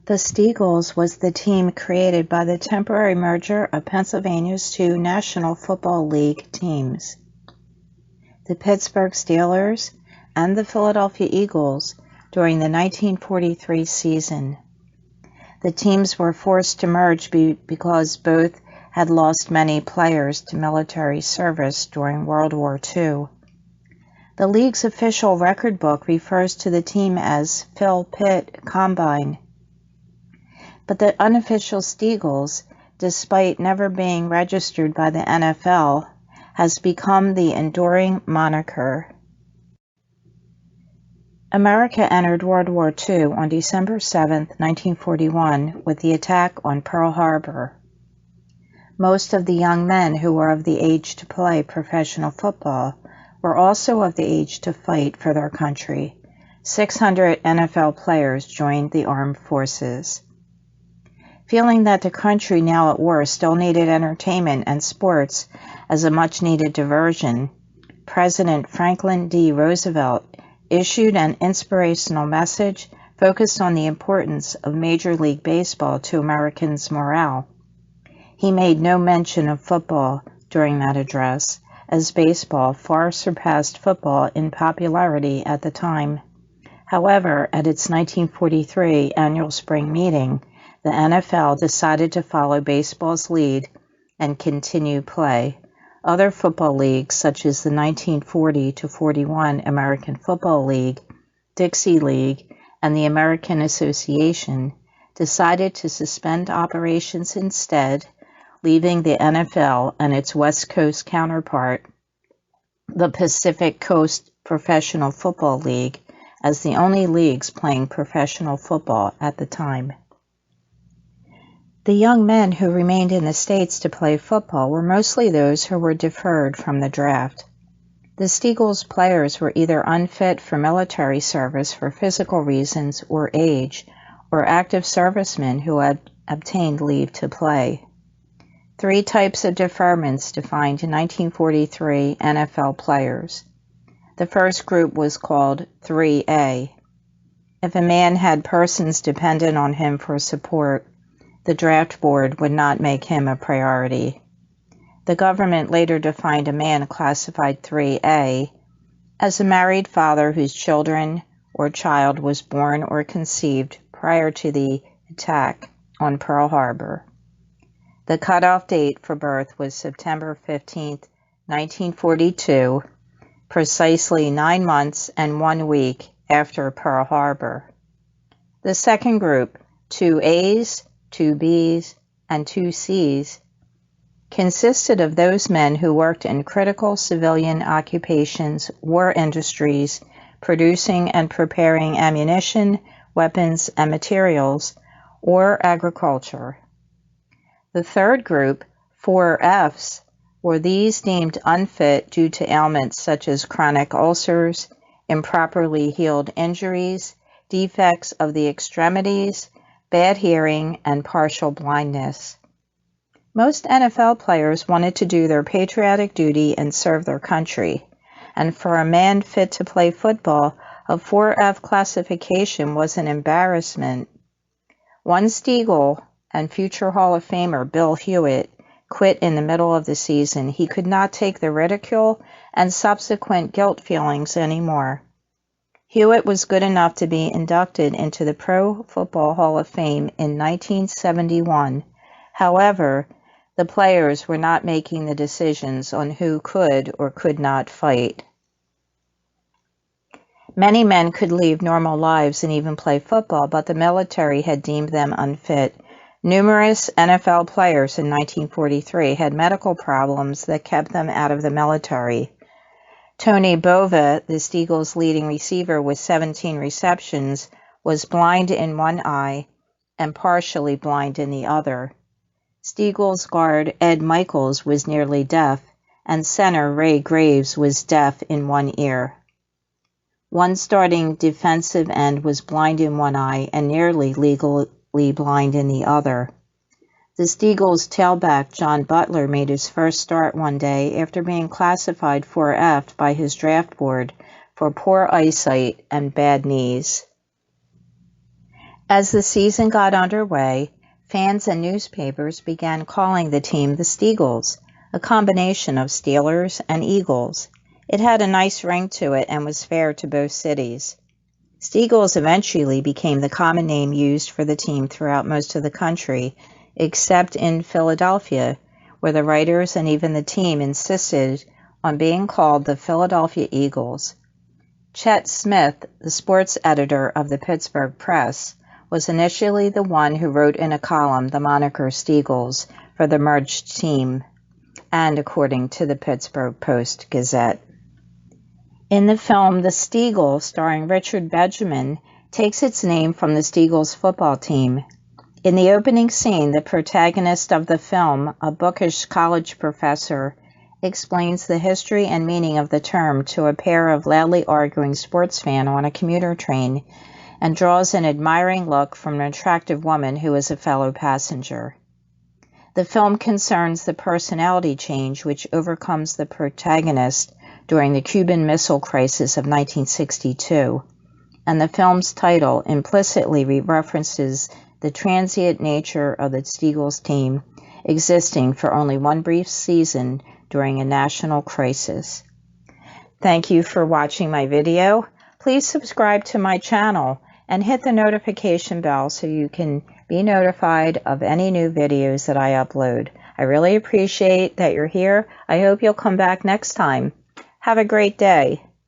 The Steagles was the team created by the temporary merger of Pennsylvania's two National Football League teams, the Pittsburgh Steelers and the Philadelphia Eagles, during the 1943 season. The teams were forced to merge because both had lost many players to military service during World War II. The league's official record book refers to the team as Phil-Pitt Combine, but the unofficial Steagles, despite never being registered by the NFL, has become the enduring moniker. America entered World War II on December 7, 1941, with the attack on Pearl Harbor. Most of the young men who were of the age to play professional football were also of the age to fight for their country. 600 NFL players joined the armed forces. Feeling that the country now at war still needed entertainment and sports as a much-needed diversion, President Franklin D. Roosevelt issued an inspirational message focused on the importance of Major League Baseball to Americans' morale. He made no mention of football during that address, as baseball far surpassed football in popularity at the time. However, at its 1943 annual spring meeting, the NFL decided to follow baseball's lead and continue play. Other football leagues, such as the 1940-41 American Football League, Dixie League, and the American Association, decided to suspend operations instead, leaving the NFL and its West Coast counterpart, the Pacific Coast Professional Football League, as the only leagues playing professional football at the time. The young men who remained in the States to play football were mostly those who were deferred from the draft. The Steagles players were either unfit for military service for physical reasons or age, or active servicemen who had obtained leave to play. 3 types of deferments defined 1943 NFL players. The first group was called 3A. If a man had persons dependent on him for support, the draft board would not make him a priority. The government later defined a man classified 3A as a married father whose children or child was born or conceived prior to the attack on Pearl Harbor. The cutoff date for birth was September 15, 1942, precisely 9 months and 1 week after Pearl Harbor. The second group, 2As, 2Bs, and 2Cs, consisted of those men who worked in critical civilian occupations, war industries, producing and preparing ammunition, weapons, and materials, or agriculture. The third group, 4Fs, were these deemed unfit due to ailments such as chronic ulcers, improperly healed injuries, defects of the extremities, bad hearing, and partial blindness. Most NFL players wanted to do their patriotic duty and serve their country, and for a man fit to play football, a 4F classification was an embarrassment. One Steagle and future Hall of Famer Bill Hewitt quit in the middle of the season. He could not take the ridicule and subsequent guilt feelings anymore. Hewitt was good enough to be inducted into the Pro Football Hall of Fame in 1971. However, the players were not making the decisions on who could or could not fight. Many men could lead normal lives and even play football, but the military had deemed them unfit. Numerous NFL players in 1943 had medical problems that kept them out of the military. Tony Bova, the Steagles' leading receiver with 17 receptions, was blind in one eye and partially blind in the other. Steagles guard Ed Michaels was nearly deaf, and center Ray Graves was deaf in one ear. One starting defensive end was blind in one eye and nearly legally blind in the other. The Steagles' tailback John Butler made his first start one day after being classified 4F by his draft board for poor eyesight and bad knees. As the season got underway, fans and newspapers began calling the team the Steagles, a combination of Steelers and Eagles. It had a nice ring to it and was fair to both cities. Steagles eventually became the common name used for the team throughout most of the country, except in Philadelphia, where the writers and even the team insisted on being called the Philadelphia Eagles. Chet Smith, the sports editor of the Pittsburgh Press, was initially the one who wrote in a column the moniker Steagles for the merged team, and according to the Pittsburgh Post-Gazette. In the film The Steagle, starring Richard Benjamin, takes its name from the Steagles football team. In the opening scene, the protagonist of the film, a bookish college professor, explains the history and meaning of the term to a pair of loudly arguing sports fans on a commuter train and draws an admiring look from an attractive woman who is a fellow passenger. The film concerns the personality change which overcomes the protagonist during the Cuban Missile Crisis of 1962, and the film's title implicitly references the transient nature of the Steagles team existing for only one brief season during a national crisis. Thank you for watching my video. Please subscribe to my channel and hit the notification bell so you can be notified of any new videos that I upload. I really appreciate that you're here. I hope you'll come back next time. Have a great day.